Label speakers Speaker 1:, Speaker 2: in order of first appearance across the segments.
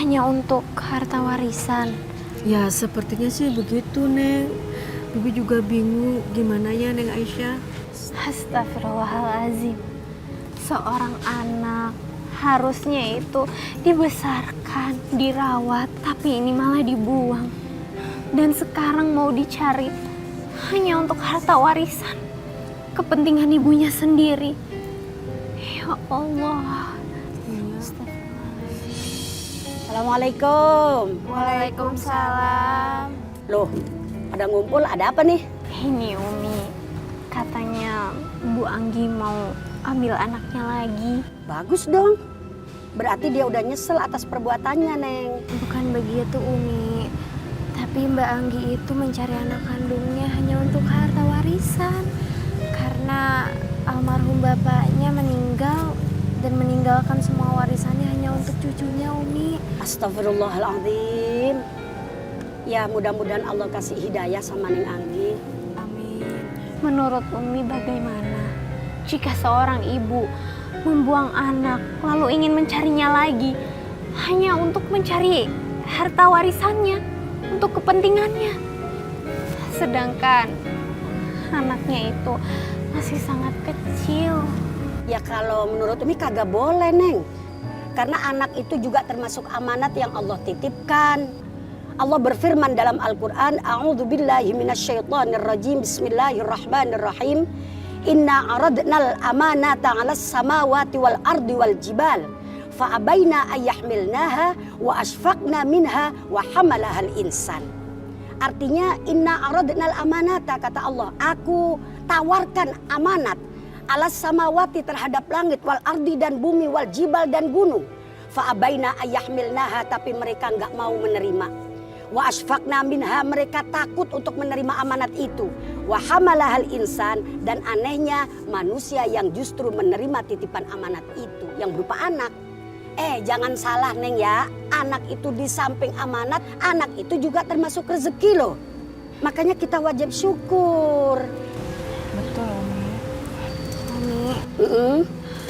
Speaker 1: hanya untuk harta warisan.
Speaker 2: Ya sepertinya sih begitu, Neng. Bibi juga bingung gimana ya, Neng Aisyah.
Speaker 1: Astagfirullahalazim. Seorang anak harusnya itu dibesarkan, dirawat, tapi ini malah dibuang. Dan sekarang mau dicari hanya untuk harta warisan, kepentingan ibunya sendiri. Ya Allah.
Speaker 3: Assalamualaikum.
Speaker 1: Waalaikumsalam.
Speaker 3: Loh, pada ngumpul ada apa nih?
Speaker 1: Ini Umi, katanya Bu Anggi mau ambil anaknya lagi.
Speaker 3: Bagus dong. Berarti dia udah nyesel atas perbuatannya, Neng.
Speaker 1: Bukan begitu Umi, tapi Mbak Anggi itu mencari anak kandungnya hanya untuk harta warisan. Karena almarhum bapaknya meninggal dan meninggalkan semua warisannya hanya untuk cucunya, Umi.
Speaker 3: Astagfirullahaladzim. Ya mudah-mudahan Allah kasih hidayah sama Neng Anggi.
Speaker 2: Amin.
Speaker 1: Menurut Umi bagaimana jika seorang ibu membuang anak lalu ingin mencarinya lagi hanya untuk mencari harta warisannya, untuk kepentingannya, sedangkan anaknya itu masih sangat kecil?
Speaker 3: Ya kalau menurut Umi kagak boleh, Neng. Karena anak itu juga termasuk amanat yang Allah titipkan. Allah berfirman dalam Al-Quran, A'udzubillahi minasyaitonirrajim, Bismillahirrahmanirrahim. Inna aradnal amanata 'alas samawati wal ardi wal jibal fa'abaina ayyahmilnaha wa asfaqna minha wa hamalahal insan. Artinya inna aradnal amanata, kata Allah, aku tawarkan amanat alas samawati terhadap langit wal ardi dan bumi wal jibal dan gunung. Fa'abaina ayyahmilnaha, tapi mereka enggak mau menerima. Wa asfaqna minha, mereka takut untuk menerima amanat itu. Wa hamalahal insan, dan anehnya manusia yang justru menerima titipan amanat itu yang berupa anak. Jangan salah, Neng ya. Anak itu di samping amanat, anak itu juga termasuk rezeki loh. Makanya kita wajib syukur.
Speaker 2: Betul, Umi.
Speaker 1: Umi,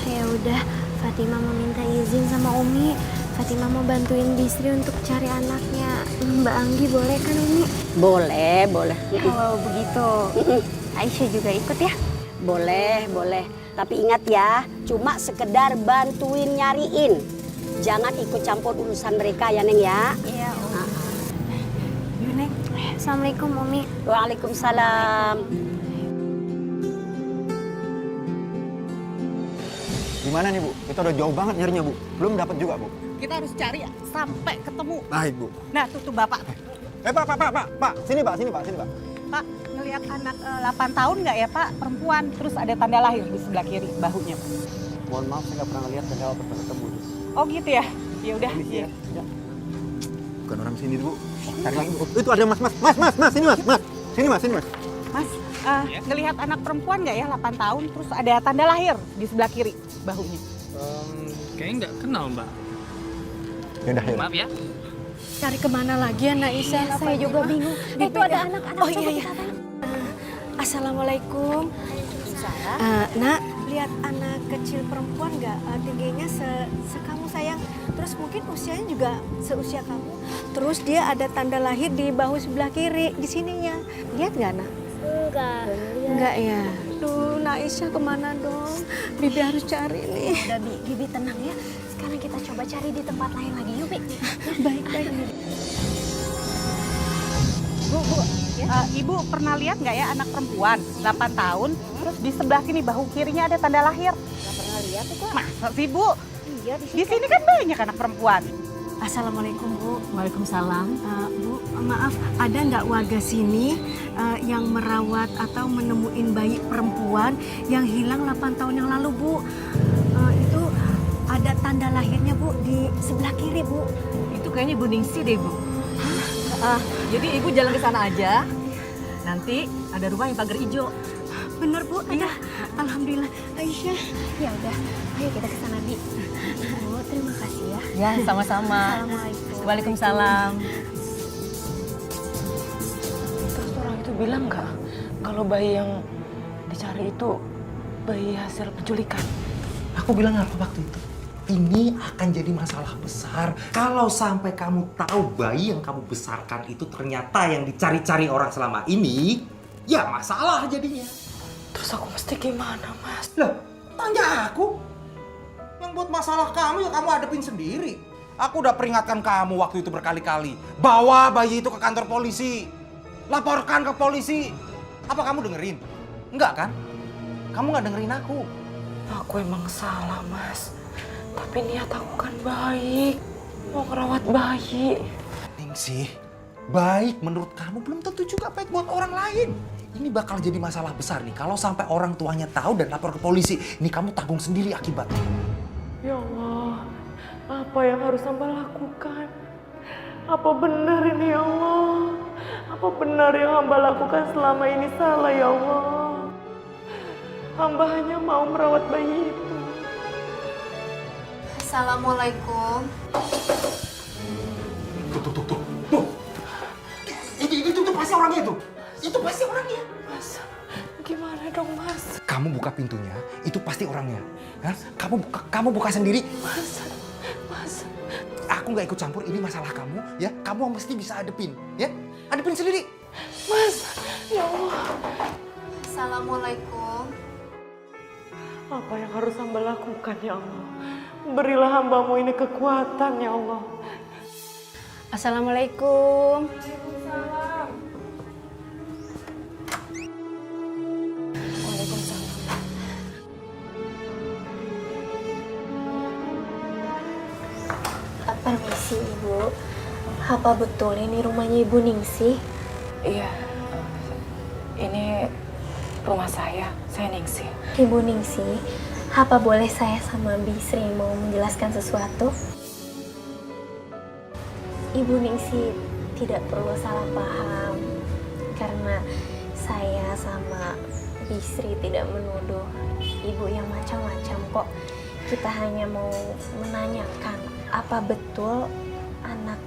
Speaker 1: ya udah, Fatimah meminta izin sama Umi. Fatimah mau bantuin Bisri untuk cari anaknya Mbak Anggi, boleh kan Umi?
Speaker 3: Boleh, boleh.
Speaker 1: Kalau begitu Aisyah juga ikut ya?
Speaker 3: Boleh, boleh. Tapi ingat ya, cuma sekedar bantuin nyariin. Jangan ikut campur urusan mereka ya, Neng ya.
Speaker 1: Iya, Umi. Yuk, Neng. Assalamualaikum, Umi.
Speaker 3: Waalaikumsalam.
Speaker 4: Gimana nih Bu? Kita udah jauh banget nyarinya Bu. Belum dapat juga Bu.
Speaker 5: Kita harus cari sampai ketemu.
Speaker 4: Baik Bu.
Speaker 5: Nah, tuh Bapak.
Speaker 4: Pak. Sini Pak.
Speaker 5: Pak, ngelihat anak 8 tahun nggak ya Pak? Perempuan, terus ada tanda lahir di sebelah kiri bahunya.
Speaker 4: Mohon maaf, saya nggak pernah lihat dan nggak pernah ketemu.
Speaker 5: Oh gitu ya? Ya udah.
Speaker 4: Ya. Bukan orang sini Bu. Cari lagi Bu. Itu ada Mas. Sini Mas. Sini Mas.
Speaker 5: Mas, ngelihat anak perempuan nggak ya 8 tahun, terus ada tanda lahir di sebelah kiri bahunya.
Speaker 6: Kayaknya nggak kenal Mbak.
Speaker 4: Yaudah.
Speaker 6: Maaf ya.
Speaker 2: Cari kemana lagi ya, Nak Aisyah?
Speaker 1: Iya, saya juga bingung. Itu ada anak-anak.
Speaker 2: Oh iya. Assalamualaikum. Nak, lihat anak kecil perempuan nggak? Tingginya sekamu sayang. Terus mungkin usianya juga seusia kamu. Terus dia ada tanda lahir di bahu sebelah kiri, di sininya. Lihat nggak, Nak? Enggak ya? Duh, Nak Aisyah kemana dong? Bibi harus cari nih.
Speaker 1: Udah, Bibi tenang ya. Sekarang kita coba cari di tempat lain lagi, yuk, Bi.
Speaker 2: Baik.
Speaker 5: Bu, Ibu pernah lihat nggak ya anak perempuan 8 tahun, terus di sebelah sini bahu kirinya ada tanda lahir?
Speaker 3: Nggak pernah lihat tuh Kak.
Speaker 5: Masa sih Bu?
Speaker 3: Iya,
Speaker 5: Di sini kan banyak anak perempuan.
Speaker 2: Assalamualaikum Bu. Waalaikumsalam. Bu, maaf, ada nggak warga sini yang merawat atau menemuin bayi perempuan yang hilang 8 tahun yang lalu Bu? Itu ada tanda lahirnya Bu di sebelah kiri Bu.
Speaker 7: Itu kayaknya Ibu Ningsih deh Bu. Jadi Ibu jalan ke sana aja. Nanti ada rumah yang pagar hijau.
Speaker 2: Bener Bu, ada. Alhamdulillah. Aisyah.
Speaker 1: Ya udah, ayo kita ke sana, Bi. Bu, terima kasih ya.
Speaker 7: Ya, sama-sama.
Speaker 1: Assalamualaikum.
Speaker 7: Waalaikumsalam.
Speaker 8: Terus orang itu bilang nggak kalau bayi yang dicari itu bayi hasil penculikan?
Speaker 6: Aku bilang apa waktu itu?
Speaker 9: Ini akan jadi masalah besar kalau sampai kamu tahu bayi yang kamu besarkan itu ternyata yang dicari-cari orang selama ini. Ya masalah jadinya.
Speaker 8: Terus aku mesti gimana, Mas?
Speaker 9: Loh, tanya aku. Yang buat masalah kamu ya kamu hadapin sendiri. Aku udah peringatkan kamu waktu itu berkali-kali. Bawa bayi itu ke kantor polisi. Laporkan ke polisi. Apa kamu dengerin? Enggak kan? Kamu nggak dengerin aku.
Speaker 8: Aku emang salah, Mas. Tapi niat aku kan baik. Mau ngerawat bayi.
Speaker 9: Ningsih, baik menurut kamu belum tentu juga baik buat orang lain. Ini bakal jadi masalah besar nih kalau sampai orang tuanya tahu dan lapor ke polisi. Ini kamu tanggung sendiri akibatnya.
Speaker 8: Ya Allah, apa yang harus hamba lakukan? Apa benar ini ya Allah? Apa benar yang hamba lakukan selama ini salah ya Allah? Hamba hanya mau merawat bayi itu.
Speaker 1: Assalamualaikum.
Speaker 9: Tuh. Itu pasti orangnya itu. Itu pasti orangnya.
Speaker 8: Mas, gimana dong Mas?
Speaker 9: Kamu buka pintunya, itu pasti orangnya. Hah? Kamu buka sendiri.
Speaker 8: Mas.
Speaker 9: Aku nggak ikut campur, ini masalah kamu, ya. Kamu mesti bisa hadepin, ya. Hadepin sendiri.
Speaker 8: Mas, ya Allah.
Speaker 1: Assalamualaikum.
Speaker 8: Apa yang harus hamba lakukan ya Allah? Berilah hambamu ini kekuatan ya Allah.
Speaker 2: Assalamualaikum.
Speaker 1: Permisi Ibu, apa betul ini rumahnya Ibu Ningsih?
Speaker 8: Iya, ini rumah saya Ningsih.
Speaker 1: Ibu Ningsih, apa boleh saya sama Bisri mau menjelaskan sesuatu? Ibu Ningsih tidak perlu salah paham, karena saya sama Bisri tidak menuduh Ibu yang macam-macam kok. Kita hanya mau menanyakan apa betul anak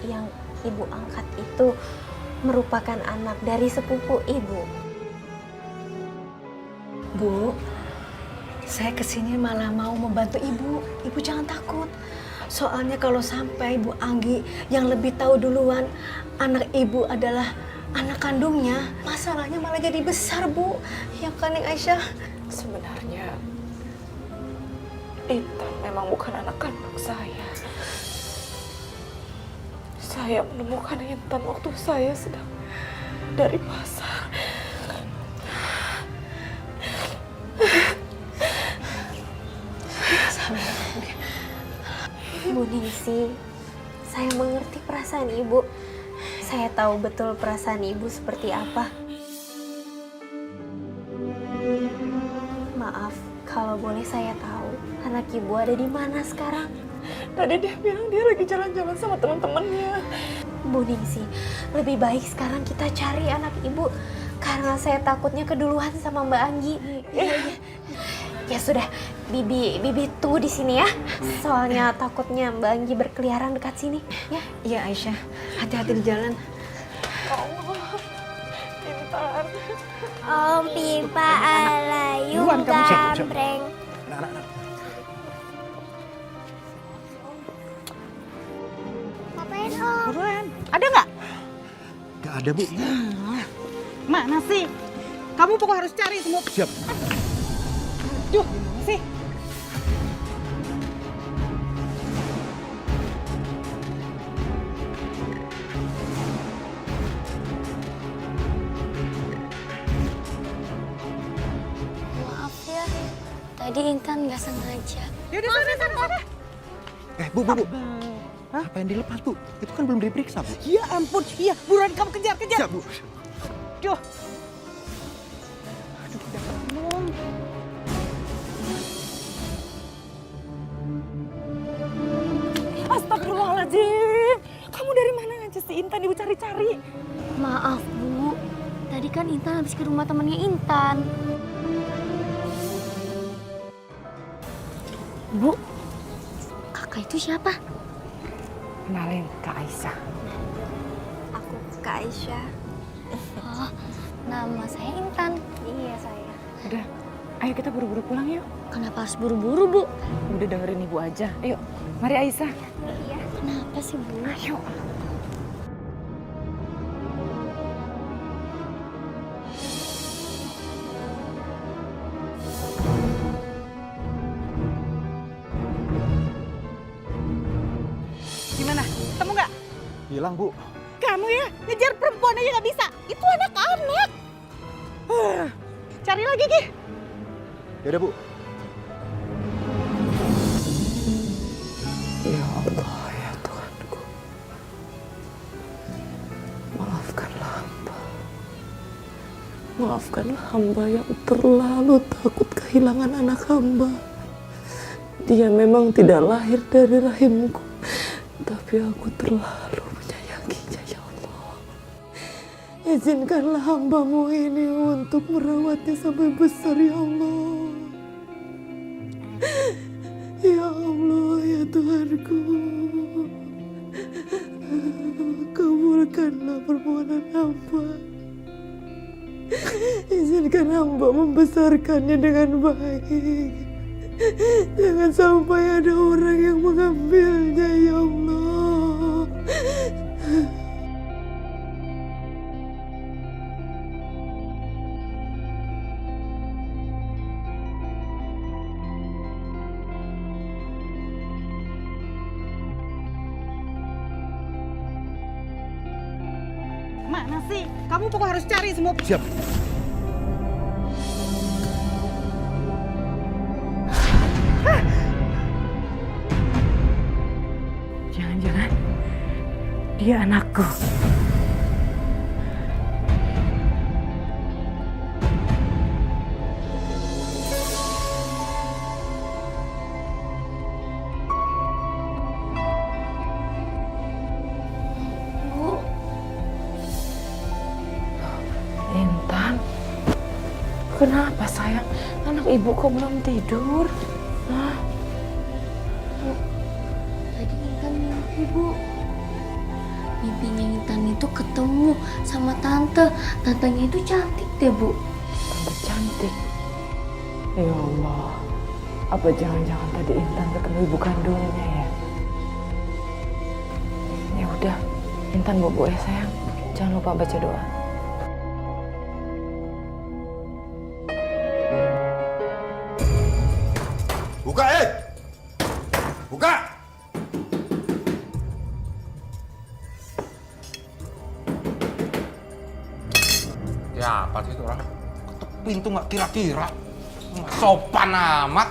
Speaker 1: yang Ibu angkat itu merupakan anak dari sepupu Ibu?
Speaker 2: Bu, saya kesini malah mau membantu Ibu. Ibu jangan takut. Soalnya kalau sampai Bu Anggi yang lebih tahu duluan anak Ibu adalah anak kandungnya, masalahnya malah jadi besar, Bu. Ya kan, Neng Aisyah?
Speaker 8: Sebenarnya Intan memang bukan anak kandung saya. Saya menemukan Intan waktu saya sedang dari pasar.
Speaker 1: Bu Ningsih, saya mengerti perasaan Ibu. Saya tahu betul perasaan Ibu seperti apa. Maaf, kalau boleh saya tahu, anak Ibu ada di mana sekarang?
Speaker 8: Tadi dia bilang dia lagi jalan-jalan sama teman-temannya.
Speaker 1: Bu Ningsih, lebih baik sekarang kita cari anak Ibu. Karena saya takutnya keduluan sama Mbak Anggi. Ya sudah, Bibi tunggu di sini ya. Soalnya takutnya Mbak Anggi berkeliaran dekat sini, ya.
Speaker 2: Iya, Aisyah. Hati-hati di jalan.
Speaker 8: Allah, Intan.
Speaker 1: Om Pipa Alayung Gambreng. Ngapain Om?
Speaker 5: Buruan, ada nggak?
Speaker 4: Gak ada, Bu.
Speaker 5: Mana sih? Kamu pokoknya harus cari semua.
Speaker 4: Siap.
Speaker 5: Duh, sih.
Speaker 1: Maaf ya, tadi Intan nggak sengaja.
Speaker 5: Yaudah, sana.
Speaker 4: Bu. Apa yang dilepas, Bu? Itu kan belum diperiksa, Bu.
Speaker 5: Ya ampun, iya. Buruan kamu kejar.
Speaker 4: Siap, Bu.
Speaker 5: Duh. Aduh, udah belum. Astagfirullahaladzim. Kamu dari mana aja sih Intan Ibu cari-cari?
Speaker 1: Maaf Bu, tadi kan Intan habis ke rumah temannya Intan. Bu, kakak itu siapa?
Speaker 8: Kenalin Kak Aisyah.
Speaker 1: Aku Kak Aisyah. Oh, nama saya Intan. Iya saya.
Speaker 8: Udah, Ayo kita buru-buru pulang yuk.
Speaker 1: Kenapa harus buru-buru, Bu?
Speaker 8: Udah dengerin ibu aja. Ayo, mari Aisyah.
Speaker 1: Kenapa sih, Bu?
Speaker 8: Ayo.
Speaker 5: Gimana? Ketemu nggak?
Speaker 4: Hilang, Bu.
Speaker 5: Kamu ya ngejar perempuan aja nggak bisa. Itu anak-anak. Cari lagi, Ki.
Speaker 4: Yaudah, Bu.
Speaker 8: Ya Allah, ya Tuhanku. Maafkanlah hamba. Maafkanlah hamba yang terlalu takut kehilangan anak hamba. Dia memang tidak lahir dari rahimku, tapi aku terlalu menyayanginya, ya Allah. Izinkanlah hambamu ini untuk merawatnya sampai besar, ya Allah. Ya Allah, ya Tuhanku, kabulkanlah permohonan hamba. Izinkan hamba membesarkannya dengan baik. Jangan sampai ada orang yang mengambilnya, ya Allah.
Speaker 5: Mana sih? Kamu pokoknya harus cari semua.
Speaker 4: Siap.
Speaker 8: Jangan-jangan dia anakku. Intan, kenapa sayang? Anak ibu kok belum tidur? Hah?
Speaker 1: Tadi Intan mimpi, Bu. Mimpinya Intan itu ketemu sama tante. Tantenya itu cantik deh, Bu.
Speaker 8: Tante cantik. Ya Allah, apa jangan-jangan tadi Intan ketemu ibu kandungnya ya? Ya udah, Intan bobo ya sayang. Jangan lupa baca doa.
Speaker 4: Buka, buka!
Speaker 9: Ya apa sih itu orang? Ketuk pintu nggak kira-kira. Nggak sopan amat.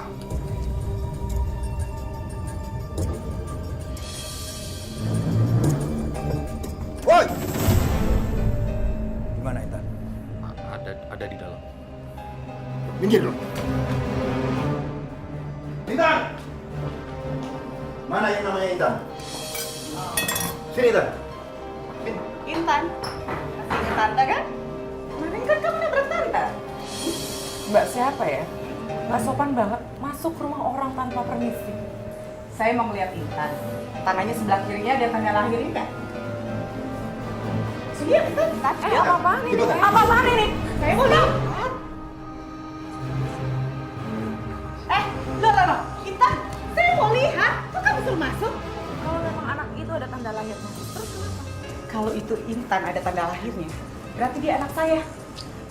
Speaker 4: Woi! Gimana, Intan?
Speaker 6: Ada di dalam.
Speaker 4: Minggir dulu. Intan! Mana yang namanya Intan? Sini, Intan. Sini.
Speaker 5: Intan. Masih ingat tante kan? Kemarin kan kamu nabrak tante.
Speaker 8: Mbak siapa ya? Nggak sopan banget masuk rumah orang tanpa permisi.
Speaker 5: Saya mau melihat Intan. Tangannya sebelah kirinya ada tanda lahir enggak? Sini, Intan.
Speaker 8: Apa-apaan ini?
Speaker 4: Ikut,
Speaker 8: Apa-apaan ini?
Speaker 5: Saya mau lihat. Loh. Intan, saya mau lihat. Kok kamu suruh masuk?
Speaker 8: Kalau memang anak itu ada tanda lahirnya, terus kenapa?
Speaker 5: Kalau itu Intan ada tanda lahirnya, berarti dia anak saya.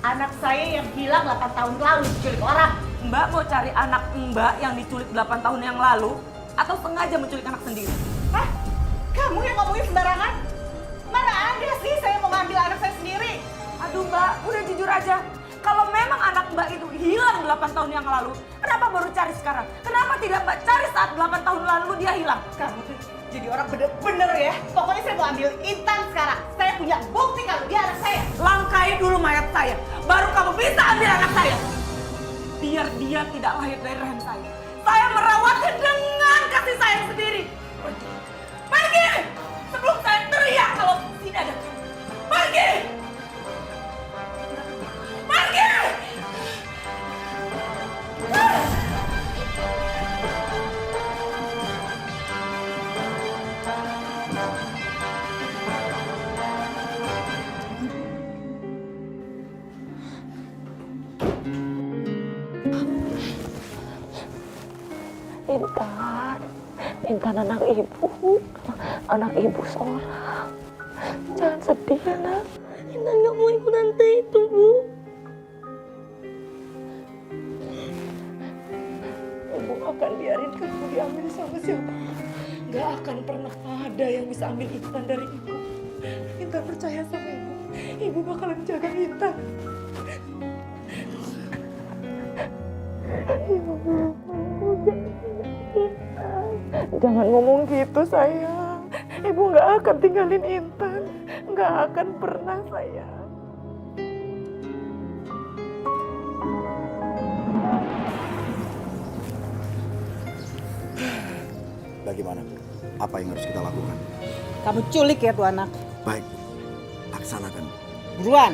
Speaker 5: Anak saya yang hilang 8 tahun lalu diculik orang.
Speaker 7: Mbak mau cari anak Mbak yang diculik 8 tahun yang lalu atau sengaja menculik anak sendiri?
Speaker 5: Hah? Kamu yang ngomongin sembarangan? Mana ada sih saya mau ngambil anak saya sendiri?
Speaker 7: Aduh Mbak, udah jujur aja. Kalau memang anak Mbak itu hilang 8 tahun yang lalu, kenapa baru cari sekarang? Kenapa tidak Mbak cari saat 8 tahun lalu dia hilang?
Speaker 5: Kamu tuh jadi orang bener-bener ya. Pokoknya saya mau ambil Intan sekarang. Saya punya bukti kalau dia anak saya.
Speaker 7: Langkai dulu mayat saya, baru kamu bisa ambil anak saya. Biar dia tidak lahir dari rahim saya. Saya merawatnya dengan kasih sayang sendiri. Pergi! Pergi! Sebelum saya teriak kalau tidak ada. Pergi! Pergi!
Speaker 8: Intan anak ibu. Anak ibu seorang. Jangan sedih ya, Nak.
Speaker 1: Intan gak mau ikut tante itu, Bu.
Speaker 8: Ibu akan biarin kamu diambil sama siapa. Gak akan pernah ada yang bisa ambil Intan dari ibu. Intan percaya sama ibu. Ibu bakalan jaga Intan. Jangan ngomong gitu sayang. Ibu gak akan tinggalin Intan. Gak akan pernah sayang.
Speaker 4: Bagaimana, Bu? Apa yang harus kita lakukan?
Speaker 5: Kamu culik ya tuh anak.
Speaker 4: Baik, laksanakan.
Speaker 5: Buruan.